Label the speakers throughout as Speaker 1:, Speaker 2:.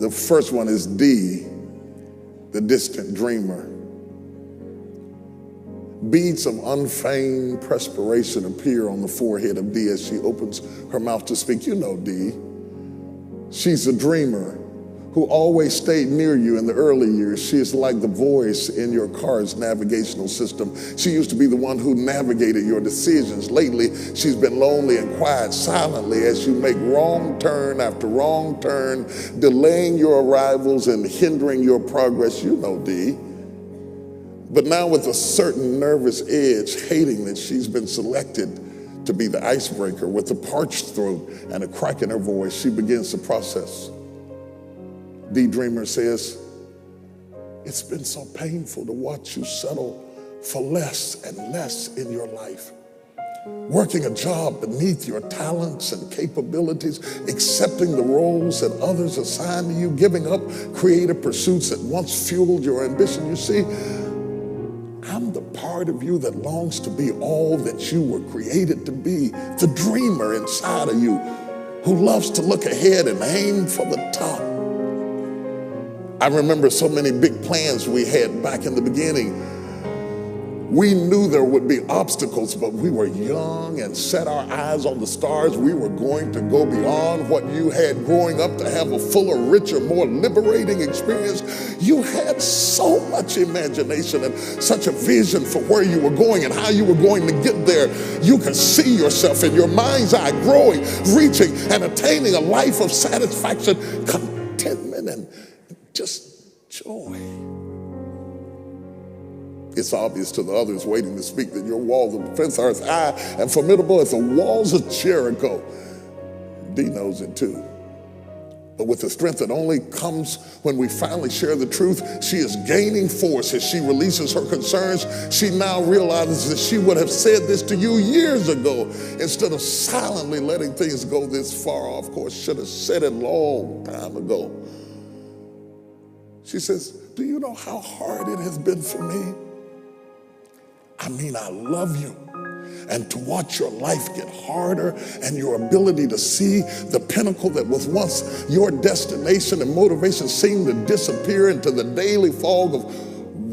Speaker 1: The first one is Dee, the distant dreamer. Beads of unfeigned perspiration appear on the forehead of Dee as she opens her mouth to speak. You know Dee. She's a dreamer who always stayed near you in the early years. She is like the voice in your car's navigational system. She used to be the one who navigated your decisions. Lately, she's been lonely and quiet silently as you make wrong turn after wrong turn, delaying your arrivals and hindering your progress. You know Dee. But now with a certain nervous edge, hating that she's been selected to be the icebreaker, with a parched throat and a crack in her voice, she begins to process. Dee Dreamer says, it's been so painful to watch you settle for less and less in your life. Working a job beneath your talents and capabilities, accepting the roles that others assign to you, giving up creative pursuits that once fueled your ambition. You see, I'm the part of you that longs to be all that you were created to be, the dreamer inside of you who loves to look ahead and aim for the top. I remember so many big plans we had back in the beginning. We knew there would be obstacles, but we were young and set our eyes on the stars. We were going to go beyond what you had growing up to have a fuller, richer, more liberating experience. You had so much imagination and such a vision for where you were going and how you were going to get there. You could see yourself in your mind's eye growing, reaching, and attaining a life of satisfaction, contentment, and just joy. It's obvious to the others waiting to speak that your walls of defense are as high and formidable as the walls of Jericho. Dee knows it too. But with the strength that only comes when we finally share the truth, she is gaining force as she releases her concerns. She now realizes that she would have said this to you years ago instead of silently letting things go this far off. Of course, should have said it a long time ago. She says, do you know how hard it has been for me? I mean, I love you. And to watch your life get harder and your ability to see the pinnacle that was once your destination and motivation seem to disappear into the daily fog of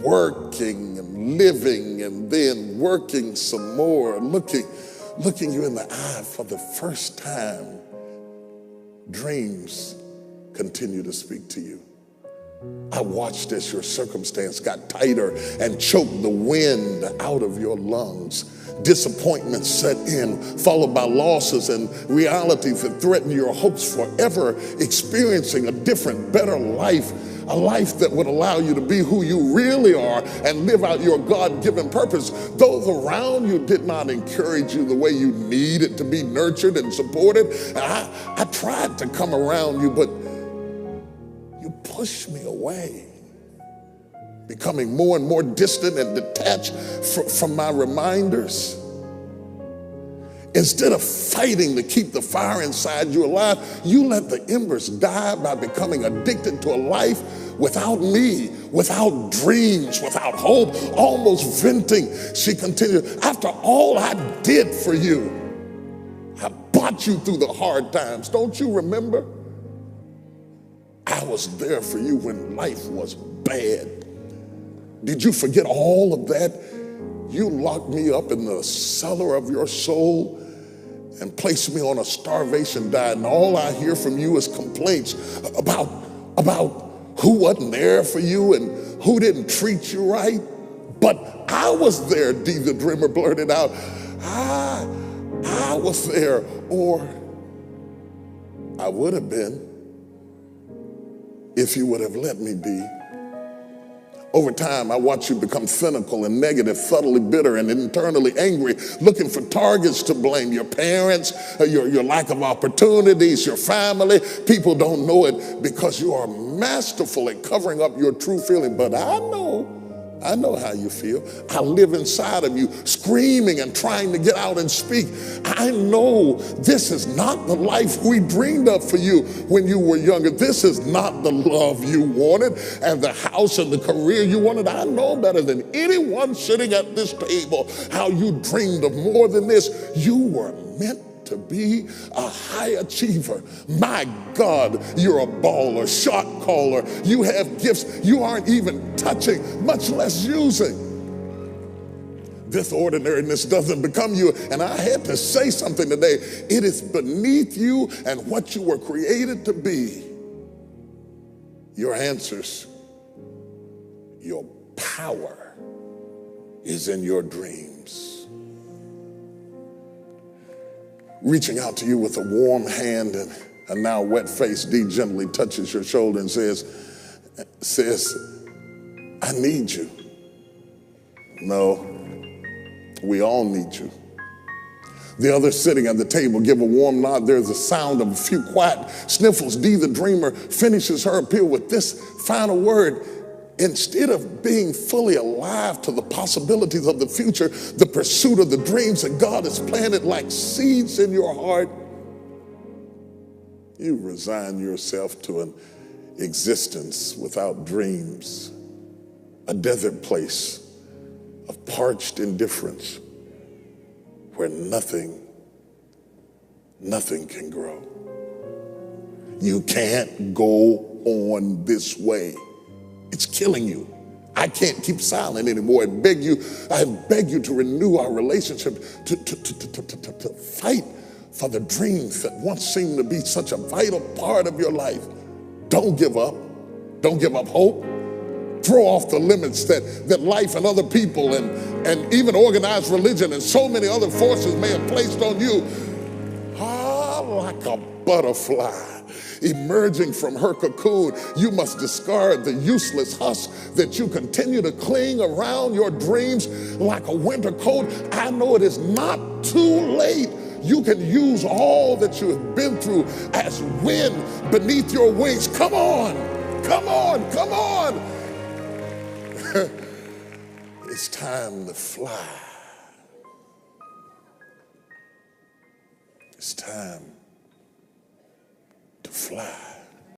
Speaker 1: working and living and then working some more, looking you in the eye for the first time. Dreams continue to speak to you. I watched as your circumstance got tighter and choked the wind out of your lungs. Disappointment set in, followed by losses and realities that threatened your hopes forever experiencing a different, better life, a life that would allow you to be who you really are and live out your God-given purpose. Those around you did not encourage you the way you needed to be nurtured and supported. And I tried to come around you, but you pushed me away, becoming more and more distant and detached from my reminders. Instead of fighting to keep the fire inside you alive, you let the embers die by becoming addicted to a life without me, without dreams, without hope, almost venting. She continued, after all I did for you, I brought you through the hard times. Don't you remember? I was there for you when life was bad. Did you forget all of that? You locked me up in the cellar of your soul and placed me on a starvation diet, and all I hear from you is complaints about who wasn't there for you and who didn't treat you right. But I was there, Dee the Dreamer blurted out. I was there, or I would have been if you would have let me be. Over time, I watched you become cynical and negative, subtly bitter and internally angry, looking for targets to blame. Your parents, your lack of opportunities, your family. People don't know it because you are masterful at covering up your true feeling. But I know how you feel. I live inside of you, screaming and trying to get out and speak. I know this is not the life we dreamed of for you when you were younger. This is not the love you wanted and the house and the career you wanted. I know better than anyone sitting at this table how you dreamed of more than this. You were meant to be a high achiever. My God, you're a baller, shot caller. You have gifts you aren't even touching, much less using. This ordinariness doesn't become you. And I had to say something today. It is beneath you and what you were created to be. Your answers, your power is in your dreams. Reaching out to you with a warm hand and a now wet face, Dee gently touches your shoulder and says, I need you. No. We all need you. The others sitting at the table give a warm nod. There's a sound of a few quiet sniffles. Dee the Dreamer finishes her appeal with this final word. Instead of being fully alive to the possibilities of the future, the pursuit of the dreams that God has planted like seeds in your heart, you resign yourself to an existence without dreams, a desert place of parched indifference where nothing can grow. You can't go on this way. It's killing you. I can't keep silent anymore. I beg you to renew our relationship, to fight for the dreams that once seemed to be such a vital part of your life. Don't give up. Don't give up hope. Throw off the limits that life and other people and even organized religion and so many other forces may have placed on you. Like a butterfly emerging from her cocoon, you must discard the useless husk that you continue to cling around your dreams like a winter coat. I know it is not too late. You can use all that you have been through as wind beneath your wings. Come on, come on, come on. It's time to fly. It's time to fly.